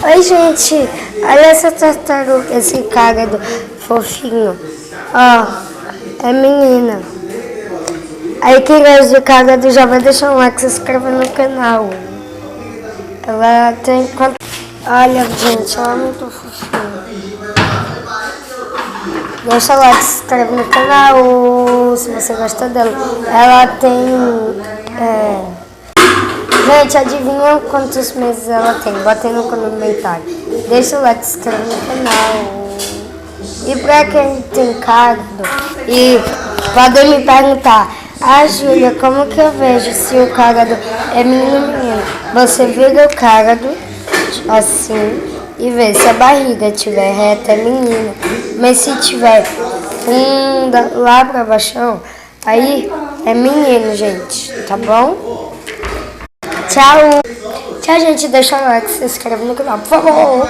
Oi, gente, olha essa tartaruga, esse cara do fofinho. Ó, é menina. Aí quem gosta de cara do já vai deixar um like, se inscreva no canal. Ela tem quanto... Olha, gente, ela é muito fofinha. Deixa o like, se inscreve no canal, se você gosta dela. Ela tem... Gente, adivinham quantos meses ela tem? Botem no comentário. Deixa o like, se inscreve no canal. E pra quem tem cardo, e podem me perguntar, Júlia, como que eu vejo se o cardo é menino ou menino? Você vira o cardo assim e vê se a barriga estiver reta é menino. Mas se tiver funda lá pra baixo, aí é menino, gente, tá bom? Tchau! Tchau, gente. Deixa o like, se inscreve no canal, por favor.